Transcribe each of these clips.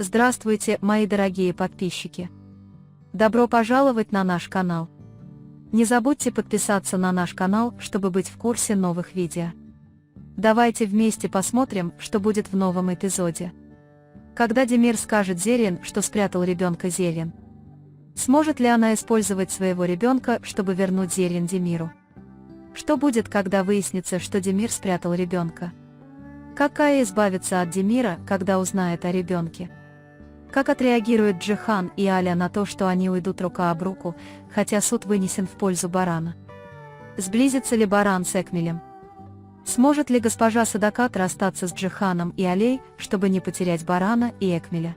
Здравствуйте, мои дорогие подписчики! Добро пожаловать на наш канал! Не забудьте подписаться на наш канал, чтобы быть в курсе новых видео. Давайте вместе посмотрим, что будет в новом эпизоде. Когда Демир скажет Зерин, что спрятал ребенка Зерин? Сможет ли она использовать своего ребенка, чтобы вернуть Зерин Демиру? Что будет, когда выяснится, что Демир спрятал ребенка? Как Кая избавится от Демира, когда узнает о ребенке? Как отреагируют Джихан и Аля на то, что они уйдут рука об руку, хотя суд вынесен в пользу Барана? Сблизится ли Баран с Экмелем? Сможет ли госпожа Садакат расстаться с Джиханом и Алей, чтобы не потерять Барана и Экмеля?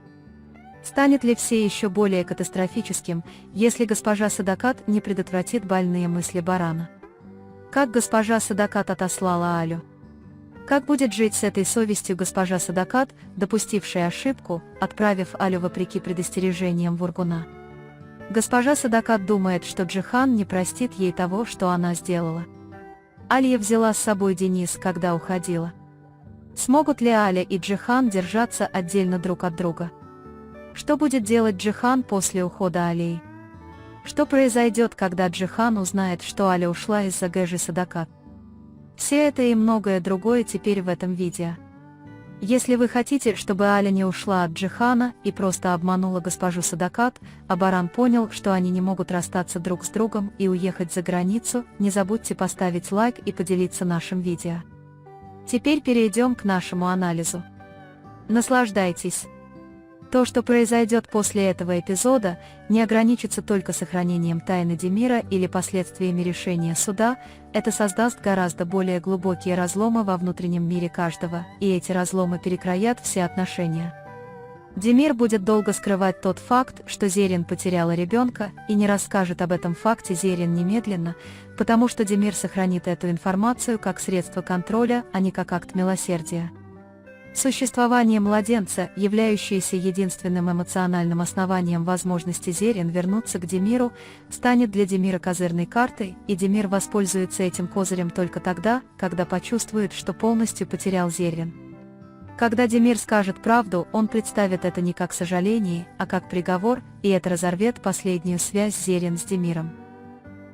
Станет ли все еще более катастрофическим, если госпожа Садакат не предотвратит больные мысли Барана? Как госпожа Садакат отослала Алю? Как будет жить с этой совестью госпожа Садакат, допустившая ошибку, отправив Алю вопреки предостережениям Вургуна? Госпожа Садакат думает, что Джихан не простит ей того, что она сделала. Алия взяла с собой Денис, когда уходила. Смогут ли Аля и Джихан держаться отдельно друг от друга? Что будет делать Джихан после ухода Алии? Что произойдет, когда Джихан узнает, что Аля ушла из-за Гэжи Садакат? Все это и многое другое теперь в этом видео. Если вы хотите, чтобы Аля не ушла от Джихана и просто обманула госпожу Садакат, а Баран понял, что они не могут расстаться друг с другом и уехать за границу, не забудьте поставить лайк и поделиться нашим видео. Теперь перейдем к нашему анализу. Наслаждайтесь! То, что произойдет после этого эпизода, не ограничится только сохранением тайны Демира или последствиями решения суда, это создаст гораздо более глубокие разломы во внутреннем мире каждого, и эти разломы перекроят все отношения. Демир будет долго скрывать тот факт, что Зерин потеряла ребенка, и не расскажет об этом факте Зерин немедленно, потому что Демир сохранит эту информацию как средство контроля, а не как акт милосердия. Существование младенца, являющееся единственным эмоциональным основанием возможности Зерин вернуться к Демиру, станет для Демира козырной картой, и Демир воспользуется этим козырем только тогда, когда почувствует, что полностью потерял Зерин. Когда Демир скажет правду, он представит это не как сожаление, а как приговор, и это разорвет последнюю связь Зерин с Демиром.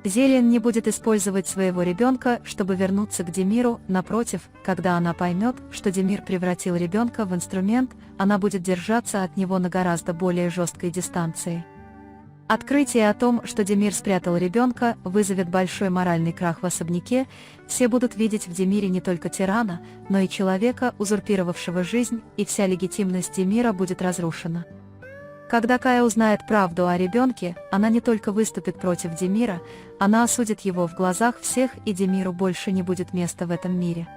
Зерин не будет использовать своего ребенка, чтобы вернуться к Демиру, напротив, когда она поймет, что Демир превратил ребенка в инструмент, она будет держаться от него на гораздо более жесткой дистанции. Открытие о том, что Демир спрятал ребенка, вызовет большой моральный крах в особняке, все будут видеть в Демире не только тирана, но и человека, узурпировавшего жизнь, и вся легитимность Демира будет разрушена. Когда Кая узнает правду о ребенке, она не только выступит против Демира, она осудит его в глазах всех, и Демиру больше не будет места в этом мире.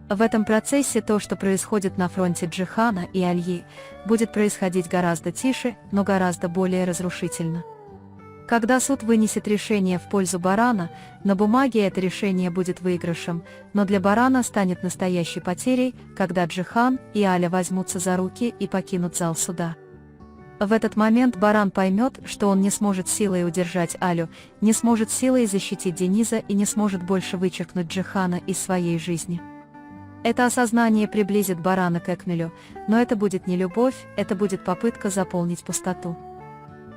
В этом процессе то, что происходит на фронте Джихана и Альи, будет происходить гораздо тише, но гораздо более разрушительно. Когда суд вынесет решение в пользу Барана, на бумаге это решение будет выигрышем, но для Барана станет настоящей потерей, когда Джихан и Аля возьмутся за руки и покинут зал суда. В этот момент Баран поймет, что он не сможет силой удержать Алю, не сможет силой защитить Дениза и не сможет больше вычеркнуть Джихана из своей жизни. Это осознание приблизит Барана к Экмелю, но это будет не любовь, это будет попытка заполнить пустоту.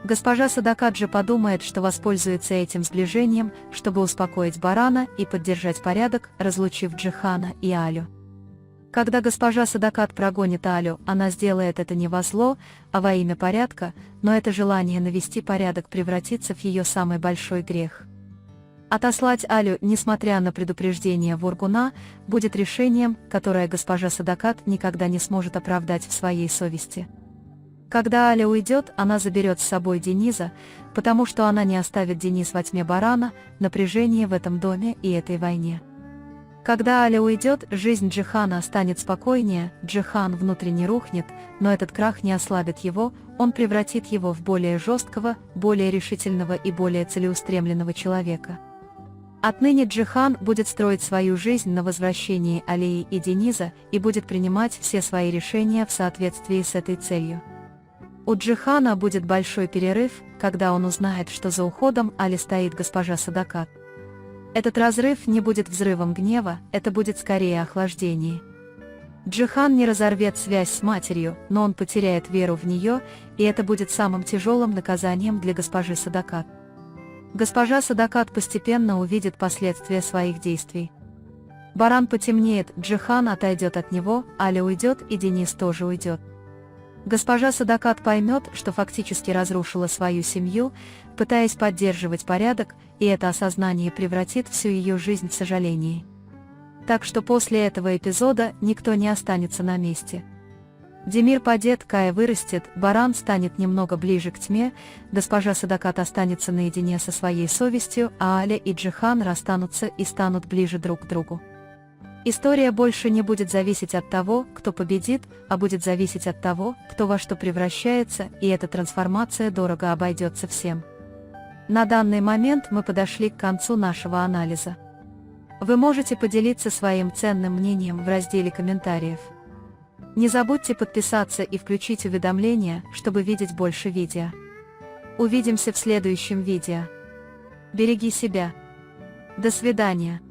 Госпожа Садакат же подумает, что воспользуется этим сближением, чтобы успокоить Барана и поддержать порядок, разлучив Джихана и Алю. Когда госпожа Садакат прогонит Алю, она сделает это не во зло, а во имя порядка, но это желание навести порядок превратится в ее самый большой грех. Отослать Алю, несмотря на предупреждение Вургуна, будет решением, которое госпожа Садакат никогда не сможет оправдать в своей совести. Когда Аля уйдет, она заберет с собой Дениза, потому что она не оставит Денис во тьме Барана, напряжение в этом доме и этой войне. Когда Аля уйдет, жизнь Джихана станет спокойнее, Джихан внутренне рухнет, но этот крах не ослабит его, он превратит его в более жесткого, более решительного и более целеустремленного человека. Отныне Джихан будет строить свою жизнь на возвращении Алии и Дениза и будет принимать все свои решения в соответствии с этой целью. У Джихана будет большой перерыв, когда он узнает, что за уходом Али стоит госпожа Садакат. Этот разрыв не будет взрывом гнева, это будет скорее охлаждение. Джихан не разорвет связь с матерью, но он потеряет веру в нее, и это будет самым тяжелым наказанием для госпожи Садакат. Госпожа Садакат постепенно увидит последствия своих действий. Баран потемнеет, Джихан отойдет от него, Аля уйдет и Денис тоже уйдет. Госпожа Садакат поймет, что фактически разрушила свою семью, пытаясь поддерживать порядок, и это осознание превратит всю ее жизнь в сожаление. Так что после этого эпизода никто не останется на месте. Демир падет, Кая вырастет, Баран станет немного ближе к тьме, госпожа Садакат останется наедине со своей совестью, а Аля и Джихан расстанутся и станут ближе друг к другу. История больше не будет зависеть от того, кто победит, а будет зависеть от того, кто во что превращается, и эта трансформация дорого обойдется всем. На данный момент мы подошли к концу нашего анализа. Вы можете поделиться своим ценным мнением в разделе комментариев. Не забудьте подписаться и включить уведомления, чтобы видеть больше видео. Увидимся в следующем видео. Береги себя. До свидания.